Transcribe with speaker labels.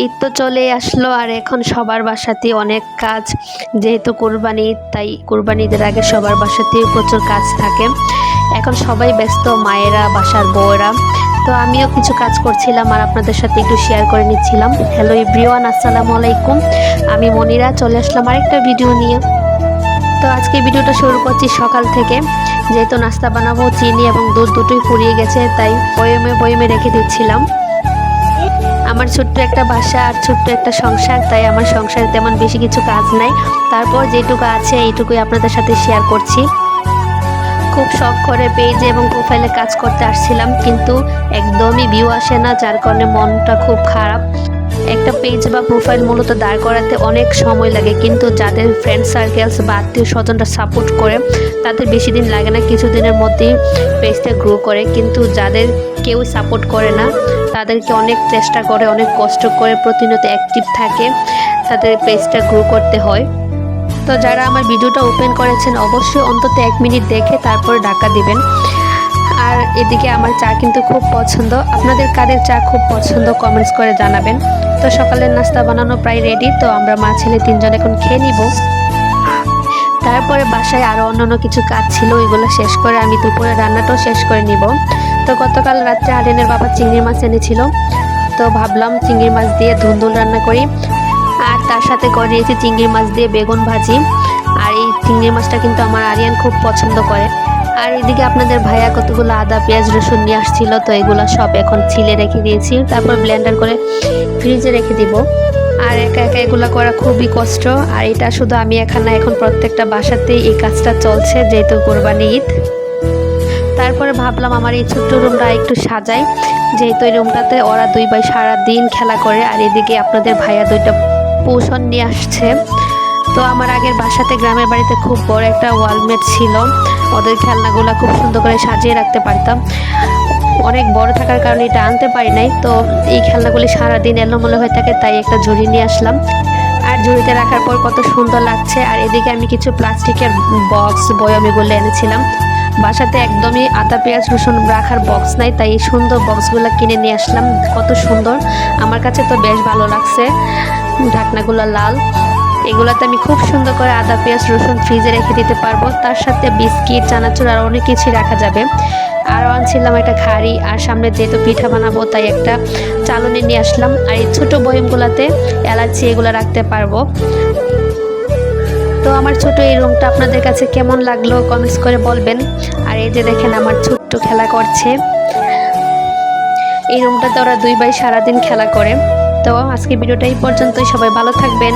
Speaker 1: ঈদ তো চলে আসলো আর এখন সবার বাসাতেই অনেক কাজ, যেহেতু কোরবানি ঈদ তাই কোরবানি ঈদের আগে সবার বাসাতেই প্রচুর কাজ থাকে। এখন সবাই ব্যস্ত, মায়েরা, বাসার বউরা। তো আমিও কিছু কাজ করছিলাম আর আপনাদের সাথে একটু শেয়ার করে নিচ্ছিলাম। হ্যালো এভরিওয়ান, আসসালামু আলাইকুম। আমি মনিরা চলে আসলাম আরেকটা ভিডিও নিয়ে। তো আজকে ভিডিওটা শুরু করছি সকাল থেকে। যেহেতু নাস্তা বানাবো, চিনি এবং দুধ দুটোই ফুরিয়ে গেছে তাই বয়মে রেখে দিচ্ছিলাম। আমার ছোট্ট একটা বাসা আর ছোট্ট একটা সংসার, তাই আমার সংসারে তেমন বেশি কিছু কাজ নাই। তারপর যেটুকু আছে এইটুকুই আপনাদের সাথে শেয়ার করছি। খুব শখ করে পেজে এবং প্রোফাইলে কাজ করতে আসছিলাম, কিন্তু একদমই ভিউ আসে না, যার কারণে মনটা খুব খারাপ। একটা পেজ বা প্রোফাইল মূলত দাঁড় করাতে অনেক সময় লাগে, কিন্তু যাদের ফ্রেন্ড সার্কেলস বা আত্মীয় স্বজনরা সাপোর্ট করে তাদের বেশি দিন লাগে না, কিছুদিনের মধ্যেই পেজটা গ্রো করে। কিন্তু যাদের কেউ সাপোর্ট করে না তাদেরকে অনেক চেষ্টা করে, অনেক কষ্ট করে প্রতিনিয়ত অ্যাক্টিভ থাকে, তাদের পেজটা গ্রো করতে হয়। তো যারা আমার ভিডিওটা ওপেন করেছেন অবশ্যই অন্তত 1 মিনিট দেখে তারপরে ঢাকা দিবেন। আর এদিকে আমার চা কিন্তু খুব পছন্দ। আপনাদের কাদের চা খুব পছন্দ কমেন্টস করে জানাবেন। তো সকালের নাস্তা বানানো প্রায় রেডি, তো আমরা মা ছেলে 3 জন এখন খেয়ে নিব। তারপরে বাসায় আরও অন্যান্য কিছু কাজ ছিল, ওইগুলো শেষ করে আমি দুপুরে রান্নাটাও শেষ করে নিব। তো গতকাল রাত্রে আরিয়ানের বাবা চিংড়ি মাছ এনেছিল, তো ভাবলাম চিংড়ি মাছ দিয়ে ধুন্দুল রান্না করি, আর তার সাথে করে নিয়েছি চিংড়ি মাছ দিয়ে বেগুন ভাজি। আর এই চিংড়ি মাছটা কিন্তু আমার আরিয়ান খুব পছন্দ করে। আর এদিকে আপনাদের ভাইয়া কতগুলো আদা পেঁয়াজ রসুন নিয়ে আসছিল, তো এগুলো সব এখন ছিলে রেখে দিয়েছি, তারপর ব্লেন্ডার করে ফ্রিজে রেখে দিব। আর একা একা এগুলো করা খুবই কষ্ট, আর এটা শুধু আমি একা না, এখন প্রত্যেকটা বাসাতেই এই কাজটা চলছে, যেহেতু কোরবানি ঈদ। তারপরে ভাবলাম আমার এই ছোট্ট রুমটা একটু সাজাই, যেহেতু এই রুমটাতে ওরা 2 ভাই সারাদিন খেলা করে। আর এদিকে আপনাদের ভাইয়া 2টা পোষণ নিয়ে আসছে। তো আমার আগের বাসাতে গ্রামের বাড়িতে খুব বড় একটা ওয়ালমেট ছিল, ওদের খেলনাগুলো খুব সুন্দর করে সাজিয়ে রাখতে পারতাম। অনেক বড় থাকার কারণে এটা আনতে পারি নাই, তো এই খেলনাগুলি সারাদিন এলোমেলো হয়ে থাকে, তাই একটা ঝুড়ি নিয়ে আসলাম। আর ঝুড়িতে রাখার পর কত সুন্দর লাগছে। আর এদিকে আমি কিছু প্লাস্টিকের বক্স বয়ম এগুলো এনেছিলাম। বাসাতে একদমই আদা পেঁয়াজ রসুন রাখার বক্স নাই, তাই এই সুন্দর বক্সগুলো কিনে নিয়ে আসলাম। কত সুন্দর, আমার কাছে তো বেশ ভালো লাগছে। ঢাকনাগুলো লাল, এগুলোতে আমি খুব সুন্দর করে আদা পেঁয়াজ রসুন ফ্রিজে রেখে দিতে পারবো। তার সাথে বিস্কিট, চানাচুর আর অনেক কিছুই রাখা যাবে। আরও আনছিলাম একটা খাড়ি, আর সামনে যেহেতু পিঠা বানাবো তাই একটা চালনি নিয়ে আসলাম। আর এই ছোটো বয়মগুলোতে এলাচি এগুলো রাখতে পারবো। তো আমার ছোট এই রুমটা আপনাদের কাছে কেমন লাগলো কমেন্টস করে বলবেন। আর এই যে দেখেন আমার ছোট্ট খেলা করছে, এই রুমটাতে ওরা 2 ভাই সারাদিন খেলা করে। তো আজকে ভিডিওটা এই পর্যন্তই, সবাই ভালো থাকবেন।